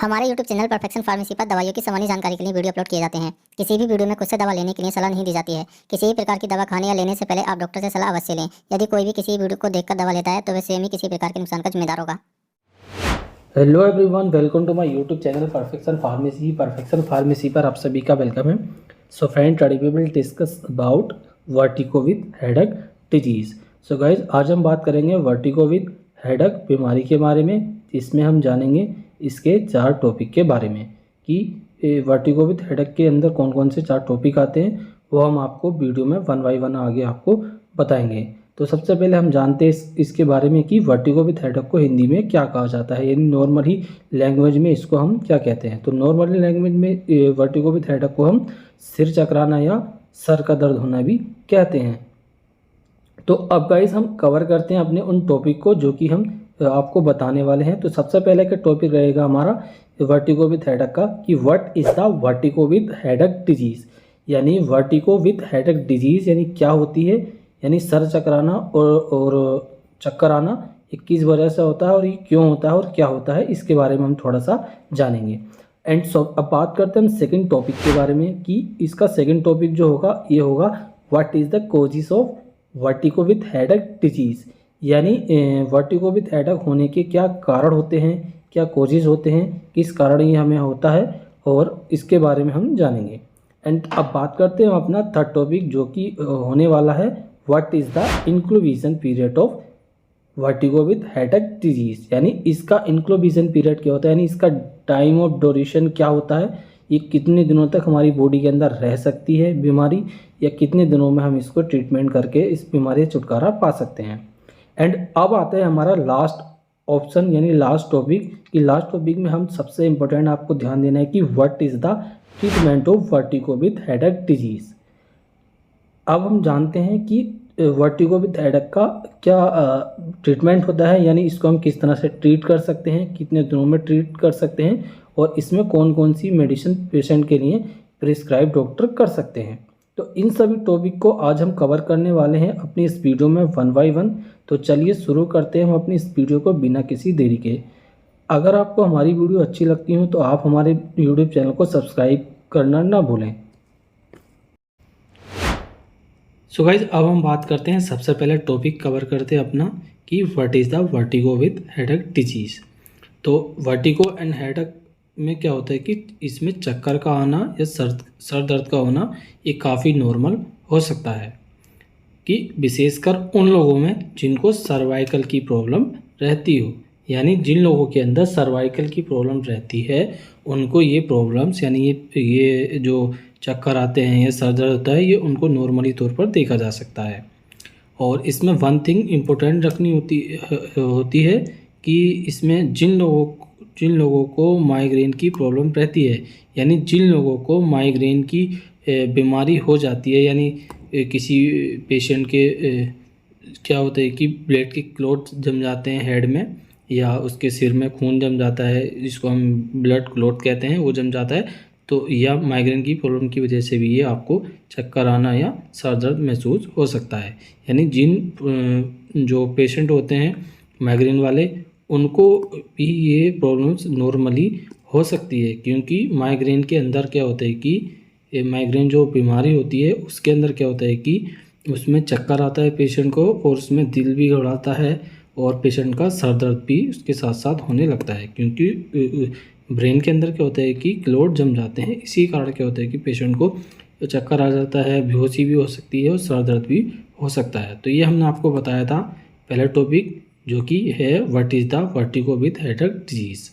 हमारे YouTube channel Perfection Pharmacy पर दवाइयों की सामान्य जानकारी के लिए वीडियो अपलोड किए जाते हैं। किसी भी वीडियो में खुद से दवा लेने के लिए सलाह नहीं दी जाती है। किसी भी प्रकार की दवा खाने या लेने से पहले आप डॉक्टर से सलाह अवश्य लें। यदि कोई भी किसी वीडियो को देखकर दवा लेता है तो वह स्वयं ही किसी प्रकार के नुकसान का जिम्मेदार होगा। Hello everyone, welcome to my YouTube channel Perfection Pharmacy. Perfection Pharmacy पर आप सभी का वेलकम है। So friend, today we will discuss about vertigo with headache disease. So guys, आज हम बात करेंगे वर्टिगो विद हेडेक बीमारी के बारे में। इसमें हम जानेंगे इसके 4 टॉपिक के बारे में कि वर्टिगो विद हेडेक के अंदर कौन कौन से 4 टॉपिक आते हैं, वो हम आपको वीडियो में 1 बाय 1 आगे आपको बताएंगे। तो सबसे पहले हम जानते हैं इसके बारे में कि वर्टिगो विद हेडेक को हिंदी में क्या कहा जाता है, यानी नॉर्मली लैंग्वेज में इसको हम क्या कहते हैं। तो नॉर्मली लैंग्वेज में वर्टिगो विद हेडेक को हम सिर चकराना या सर का दर्द होना भी कहते हैं। तो अब गाइस हम कवर करते हैं अपने उन टॉपिक को जो कि हम आपको बताने वाले हैं। तो सबसे पहले का टॉपिक रहेगा हमारा वर्टिगो विद हेडेक का कि what is the vertigo with headache disease, यानी वर्टिगो विद हेडेक डिजीज़ यानी क्या होती है, यानी सर चकराना और चक्कर आना ये किस वजह से होता है और ये क्यों होता है और क्या होता है, इसके बारे में हम थोड़ा सा जानेंगे। एंड अब बात करते हैं हम सेकंड टॉपिक के बारे में कि इसका सेकंड टॉपिक जो होगा ये होगा what is the causes of vertigo with headache disease, यानी वर्टिगो विद हेडेक होने के क्या कारण होते हैं, क्या कॉजेज होते हैं, किस कारण ये हमें होता है, और इसके बारे में हम जानेंगे। एंड अब बात करते हैं हम अपना थर्ड टॉपिक जो कि होने वाला है what is the incubation period of vertigo with headache disease, यानी इसका इंक्लूबिशन पीरियड क्या होता है, यानी इसका टाइम ऑफ ड्यूरेशन क्या होता है, ये कितने दिनों तक हमारी बॉडी के अंदर रह सकती है बीमारी, या कितने दिनों में हम इसको ट्रीटमेंट करके इस बीमारी से छुटकारा पा सकते हैं। एंड अब आता है हमारा लास्ट ऑप्शन यानी लास्ट टॉपिक कि लास्ट टॉपिक में हम सबसे इम्पोर्टेंट आपको ध्यान देना है कि what is the treatment of vertigo with headache disease. अब हम जानते हैं कि वर्टिगो विद हेडेक का क्या ट्रीटमेंट होता है, यानी इसको हम किस तरह से ट्रीट कर सकते हैं, कितने दिनों में ट्रीट कर सकते हैं, और इसमें कौन कौन सी मेडिसिन पेशेंट के लिए प्रिस्क्राइब डॉक्टर कर सकते हैं। तो इन सभी टॉपिक को आज हम कवर करने वाले हैं अपनी इस वीडियो में 1 बाय 1। तो चलिए शुरू करते हैं हम अपनी इस वीडियो को बिना किसी देरी के। अगर आपको हमारी वीडियो अच्छी लगती हो तो आप हमारे यूट्यूब चैनल को सब्सक्राइब करना ना भूलें। सो गाइज, अब हम बात करते हैं, सबसे पहले टॉपिक कवर करते हैं अपना कि what is the vertigo with headache disease. तो वर्टिगो एंड हेडेक में क्या होता है कि इसमें चक्कर का आना या सर दर्द का होना ये काफ़ी नॉर्मल हो सकता है, कि विशेषकर उन लोगों में जिनको सर्वाइकल की प्रॉब्लम रहती हो, यानी जिन लोगों के अंदर सर्वाइकल की प्रॉब्लम रहती है उनको ये प्रॉब्लम्स यानी ये जो चक्कर आते हैं या सर दर्द होता है ये उनको नॉर्मली तौर पर देखा जा सकता है। और इसमें वन थिंग इम्पोर्टेंट रखनी होती है कि इसमें जिन लोगों को माइग्रेन की प्रॉब्लम रहती है, यानी जिन लोगों को माइग्रेन की बीमारी हो जाती है, यानी किसी पेशेंट के क्या होता है कि ब्लड के क्लॉट जम जाते हैं हेड में, या उसके सिर में खून जम जाता है जिसको हम ब्लड क्लॉट कहते हैं, वो जम जाता है, तो या माइग्रेन की प्रॉब्लम की वजह से भी ये आपको चक्कर आना या सर दर्द महसूस हो सकता है। यानी जिन जो पेशेंट होते हैं माइग्रेन वाले उनको भी ये प्रॉब्लम्स नॉर्मली हो सकती है, क्योंकि माइग्रेन के अंदर क्या होता है कि माइग्रेन जो बीमारी होती है उसके अंदर क्या होता है कि उसमें चक्कर आता है पेशेंट को, और उसमें दिल भी घबराता है और पेशेंट का सर दर्द भी उसके साथ साथ होने लगता है, क्योंकि ब्रेन के अंदर क्या होता है कि क्लॉट जम जाते हैं। इसी कारण क्या होता है कि पेशेंट को चक्कर आ जाता है, बेहोशी भी हो सकती है और सर दर्द भी हो सकता है। तो ये हमने आपको बताया था पहला टॉपिक जो कि है what is the vertigo with headache disease.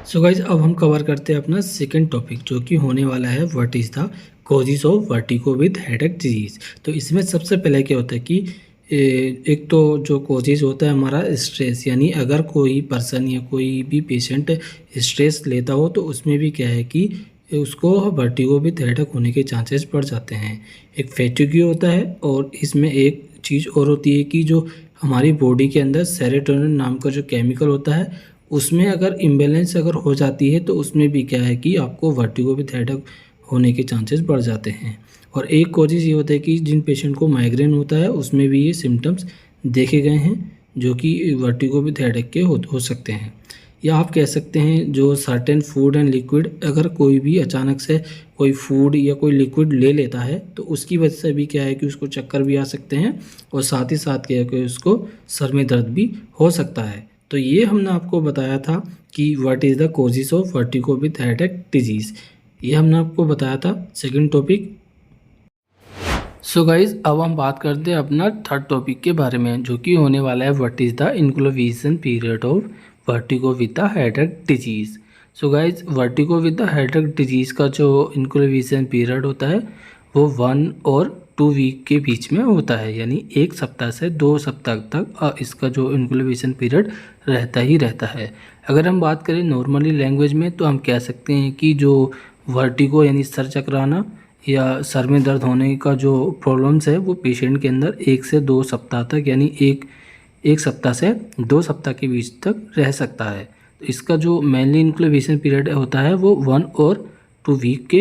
So guys, अब हम कवर करते हैं अपना सेकंड टॉपिक जो कि होने वाला है what is the causes of vertigo with headache disease. तो इसमें सबसे पहले क्या होता है कि एक तो जो कॉजेज होता है हमारा स्ट्रेस, यानी अगर कोई पर्सन या कोई भी पेशेंट स्ट्रेस लेता हो तो उसमें भी क्या है कि उसको वर्टिगो विद हेडेक होने के चांसेस बढ़ जाते हैं। एक फैटिग होता है, और इसमें एक चीज़ और होती है कि जो हमारी बॉडी के अंदर सेरोटोनिन नाम का जो केमिकल होता है उसमें अगर इम्बेलेंस अगर हो जाती है तो उसमें भी क्या है कि आपको वर्टिगो विद हेडेक होने के चांसेस बढ़ जाते हैं। और एक कॉजेज़ ये होता है कि जिन पेशेंट को माइग्रेन होता है उसमें भी ये सिम्टम्स देखे गए हैं जो कि वर्टिगो विद हेडेक के हो सकते हैं। या आप कह सकते हैं जो सर्टेन फूड एंड लिक्विड, अगर कोई भी अचानक से कोई फूड या कोई लिक्विड ले लेता है तो उसकी वजह से भी क्या है कि उसको चक्कर भी आ सकते हैं और साथ ही साथ क्या है कि उसको सर में दर्द भी हो सकता है। तो ये हमने आपको बताया था कि what is the causes of vertigo with headache disease, ये हमने आपको बताया था सेकंड टॉपिक। सो गाइज अब हम बात करते हैं अपना थर्ड टॉपिक के बारे में, जो कि होने वाला है what is the incubation period of vertigo with the headache disease. So guys vertigo with the headache disease का जो इंक्लूविज़न पीरियड होता है वो 1 और 2 वीक के बीच में होता है, यानी 1 सप्ताह से 2 सप्ताह तक इसका जो इंक्लूविज़न पीरियड रहता ही रहता है। अगर हम बात करें नॉर्मली लैंग्वेज में तो हम कह सकते हैं कि जो वर्टिगो यानी सर चकराना या सर में दर्द होने का जो प्रॉब्लम्स है वो पेशेंट के अंदर 1 से 2 सप्ताह तक, यानी एक सप्ताह से 2 सप्ताह के बीच तक रह सकता है। तो इसका जो मेनली इंक्लूविज़न पीरियड होता है वो 1 और 2 वीक के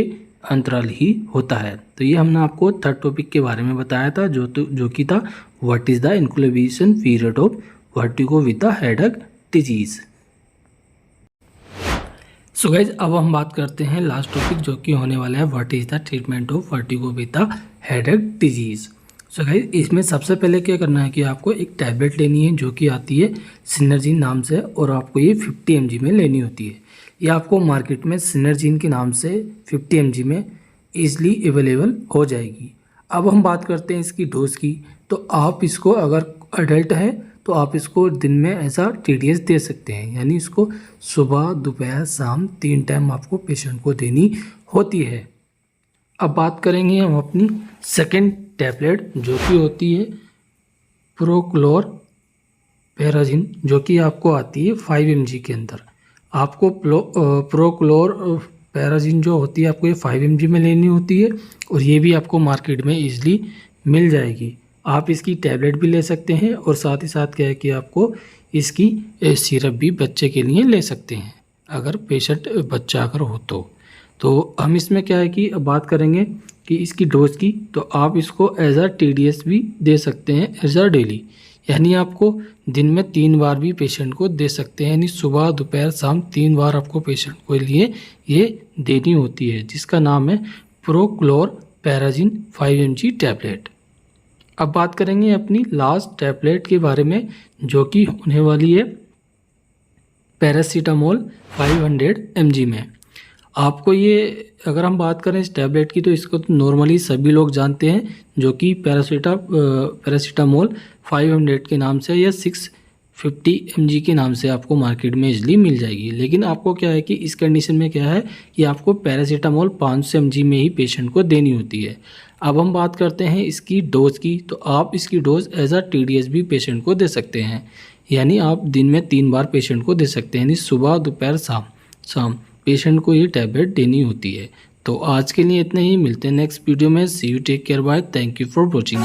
अंतराल ही होता है। तो ये हमने आपको थर्ड टॉपिक के बारे में बताया था जो कि था what is the incubation period of vertigo with the headache disease. So guys अब हम बात करते हैं लास्ट टॉपिक, जो कि होने वाला है what is the treatment of vertigo with the headache disease. So guys इसमें सबसे पहले क्या करना है कि आपको एक टैबलेट लेनी है जो कि आती है सिनर्जिन नाम से, और आपको ये 50 mg में लेनी होती है। ये आपको मार्केट में सिनर्जिन के नाम से 50 mg में ईजिली अवेलेबल हो जाएगी। अब हम बात करते हैं इसकी डोज की। तो आप इसको अगर अडल्ट है तो आप इसको दिन में ऐसा TDS दे सकते हैं, यानी इसको सुबह दोपहर शाम 3 टाइम आपको पेशेंट को देनी होती है। अब बात करेंगे हम अपनी सेकंड टैबलेट, जो कि होती है प्रोक्लोरपेराजिन, जो कि आपको आती है 5 mg के अंदर। आपको प्रोक्लोरपेराजिन जो होती है आपको ये 5 mg में लेनी होती है, और ये भी आपको मार्केट में ईजिली मिल जाएगी। आप इसकी टैबलेट भी ले सकते हैं और साथ ही साथ क्या है कि आपको इसकी सिरप भी बच्चे के लिए ले सकते हैं, अगर पेशेंट बच्चा अगर हो तो हम इसमें क्या है कि बात करेंगे कि इसकी डोज की। तो आप इसको एज अ TDS भी दे सकते हैं एज अ डेली, यानी आपको दिन में 3 बार भी पेशेंट को दे सकते हैं, यानी सुबह दोपहर शाम 3 बार आपको पेशेंट के लिए ये देनी होती है, जिसका नाम है प्रोक्लोरपेराजिन 5 mg टैबलेट। अब बात करेंगे अपनी लास्ट टैबलेट के बारे में, जो कि होने वाली है पैरासीटामोल 500 mg में। आपको ये अगर हम बात करें इस टैबलेट की तो इसको तो नॉर्मली सभी लोग जानते हैं, जो कि पैरासीटामोल 500 के नाम से या 650 mg के नाम से आपको मार्केट में इजली मिल जाएगी। लेकिन आपको क्या है कि इस कंडीशन में क्या है कि आपको पैरासीटामोल 500 mg में ही पेशेंट को देनी होती है। अब हम बात करते हैं इसकी डोज की। तो आप इसकी डोज एज अ TDS भी पेशेंट को दे सकते हैं, यानी आप दिन में 3 बार पेशेंट को दे सकते हैं, यानी सुबह दोपहर शाम पेशेंट को ये टैबलेट देनी होती है। तो आज के लिए इतना ही, मिलते हैं नेक्स्ट वीडियो में। See you, take care, bye, thank you for watching.